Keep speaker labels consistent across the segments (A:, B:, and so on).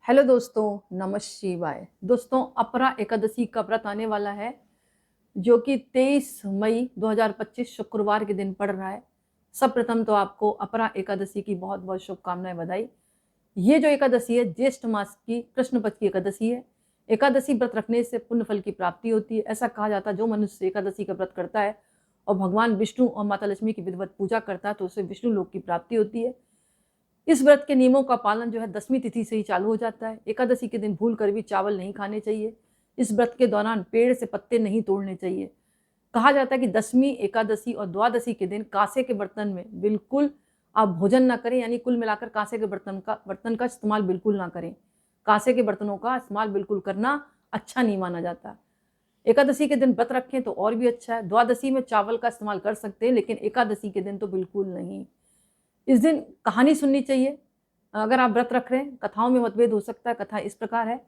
A: Hello दोस्तों, नमः शिवाय। दोस्तों, अपरा एकादशी का व्रत आने वाला है जो कि 23 मई 2025 शुक्रवार के दिन पड़ रहा है। सब प्रथम तो आपको अपरा एकादशी की बहुत बहुत शुभकामनाएं, बधाई। ये जो एकादशी है ज्येष्ठ मास की कृष्ण पक्ष की एकादशी है। एकादशी व्रत रखने से पुण्य फल की प्राप्ति होती है। ऐसा कहा जाता है जो मनुष्य एकादशी का व्रत करता है और भगवान विष्णु और माता लक्ष्मी की विधिवत पूजा करता है तो उसे विष्णु लोक की प्राप्ति होती है। इस व्रत के नियमों का पालन जो है 10वीं तिथि से ही चालू हो जाता है। एकादशी के दिन भूल कर भी चावल नहीं खाने चाहिए। इस व्रत के दौरान पेड़ से पत्ते नहीं तोड़ने चाहिए। कहा जाता है कि 10वीं एकादशी और द्वादशी के दिन कांसे के बर्तन में बिल्कुल आप भोजन ना करें, यानी कुल मिलाकर कांसे के बर्तन का इस्तेमाल बिल्कुल ना करें। कांसे के बर्तनों का इस्तेमाल बिल्कुल करना अच्छा नहीं माना जाता। एकादशी के दिन व्रत रखें तो और भी अच्छा है। द्वादशी में चावल का इस्तेमाल कर सकते हैं, लेकिन एकादशी के दिन तो बिल्कुल नहीं। इस दिन कहानी सुननी चाहिए। अगर आप व्रत रख रहे हैं, कथाओं में मतभेद हो सकता है। कथा इस प्रकार है।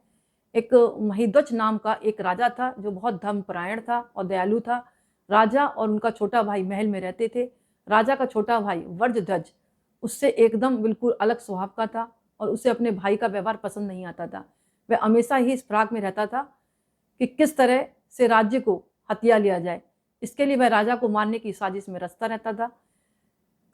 A: एक महिध्वज नाम का एक राजा था जो बहुत धर्मपरायण था और दयालु था। राजा और उनका छोटा भाई महल में रहते थे। राजा का छोटा भाई वर्जध्वज उससे एकदम बिल्कुल अलग स्वभाव का था और उसे अपने भाई का व्यवहार पसंद नहीं आता था। वह हमेशा ही इस फिराक में रहता था कि किस तरह से राज्य को हथिया लिया जाए। इसके लिए वह राजा को मारने की साजिश में रचता रहता था।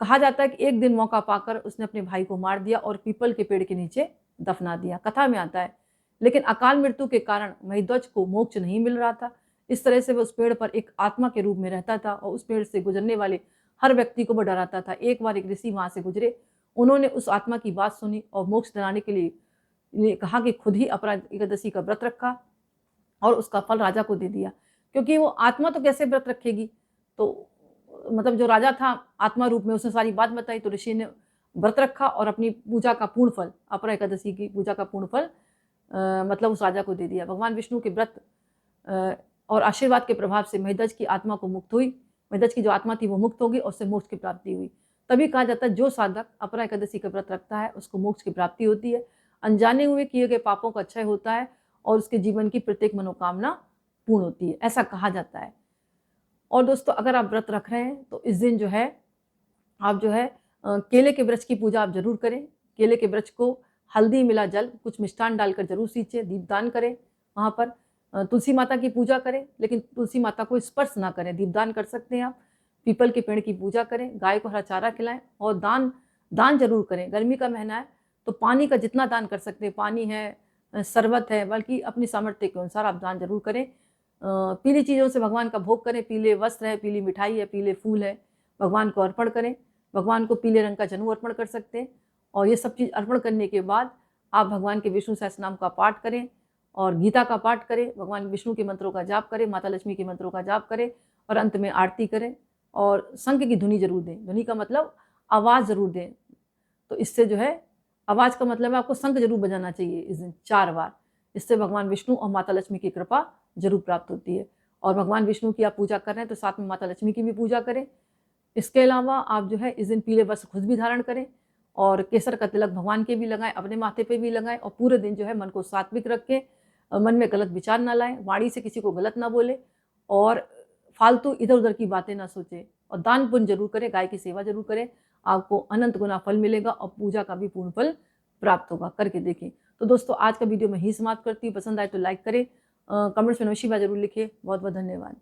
A: कहा जाता है कि एक दिन मौका पाकर उसने अपने भाई को मार दिया और पीपल के पेड़ के नीचे दफना दिया। कथा में आता है, लेकिन अकाल मृत्यु के कारण महिध्वज को मोक्ष नहीं मिल रहा था। इस तरह से वह उस पेड़ पर एक आत्मा के रूप में रहता था और उस पेड़ से गुजरने वाले हर व्यक्ति को वह डराता था। एक बार एक ऋषि वहां से गुजरे। उन्होंने उस आत्मा की बात सुनी और मोक्ष दिलाने के लिए कहा कि खुद ही अपराध एकादशी का व्रत रखा और उसका फल राजा को दे दिया। क्योंकि वो आत्मा तो कैसे व्रत रखेगी, तो मतलब जो राजा था आत्मा रूप में, उसने सारी बात बताई तो ऋषि ने व्रत रखा और अपनी पूजा का पूर्ण फल, अपरा एकादशी की पूजा का पूर्ण फल मतलब उस राजा को दे दिया। भगवान विष्णु के व्रत और आशीर्वाद के प्रभाव से महिध्वज की आत्मा को मुक्त हुई। महिध्वज की जो आत्मा थी वो मुक्त होगी और उससे मोक्ष की प्राप्ति हुई। तभी कहा जाता है जो साधक अपरा एकादशी का व्रत रखता है उसको मोक्ष की प्राप्ति होती है। अनजाने हुए किए गए पापों का क्षय होता है और उसके जीवन की प्रत्येक मनोकामना पूर्ण होती है, ऐसा कहा जाता है। और दोस्तों, अगर आप व्रत रख रहे हैं तो इस दिन जो है आप जो है केले के वृक्ष की पूजा आप जरूर करें। केले के वृक्ष को हल्दी मिला जल कुछ मिष्ठान डालकर जरूर सींचे, दीपदान करें। वहाँ पर तुलसी माता की पूजा करें, लेकिन तुलसी माता को स्पर्श ना करें। दीपदान कर सकते हैं आप। पीपल के पेड़ की पूजा करें, गाय को हरा चारा खिलाएं और दान दान जरूर करें। गर्मी का महीना है तो पानी का जितना दान कर सकते हैं, पानी है, शरबत है, बल्कि अपनी सामर्थ्य के अनुसार आप दान जरूर करें। पीली चीज़ों से भगवान का भोग करें। पीले वस्त्र है, पीली मिठाई है, पीले फूल है, भगवान को अर्पण करें। भगवान को पीले रंग का जनेऊ अर्पण कर सकते हैं। और ये सब चीज़ अर्पण करने के बाद आप भगवान के विष्णु सहस्त्रनाम का पाठ करें और गीता का पाठ करें। भगवान विष्णु के मंत्रों का जाप करें, माता लक्ष्मी के मंत्रों का जाप करें और अंत में आरती करें। और शंख की ध्वनि जरूर दें। ध्वनि का मतलब आवाज़ जरूर दें। तो इससे जो है, आवाज़ का मतलब है आपको शंख जरूर बजाना चाहिए इस दिन 4 बार। इससे भगवान विष्णु और माता लक्ष्मी की कृपा जरूर प्राप्त होती है। और भगवान विष्णु की आप पूजा कर रहे हैं तो साथ में माता लक्ष्मी की भी पूजा करें। इसके अलावा आप जो है इस दिन पीले वस्त्र खुद भी धारण करें और केसर का तिलक भगवान के भी लगाएं, अपने माथे पे भी लगाएं। और पूरे दिन जो है मन को सात्विक रखें, मन में गलत विचार ना लाएं, वाणी से किसी को गलत ना बोले और फालतू इधर उधर की बातें ना सोचें। और दान पुण्य जरूर करें, गाय की सेवा जरूर करें। आपको अनंत गुना फल मिलेगा और पूजा का भी पूर्ण फल प्राप्त होगा। करके देखें। तो दोस्तों, आज का वीडियो मैं ही समाप्त करती हूँ। पसंद आए तो लाइक करें, कमेंट्स में नमः शिवाय जरूर लिखें। बहुत बहुत धन्यवाद।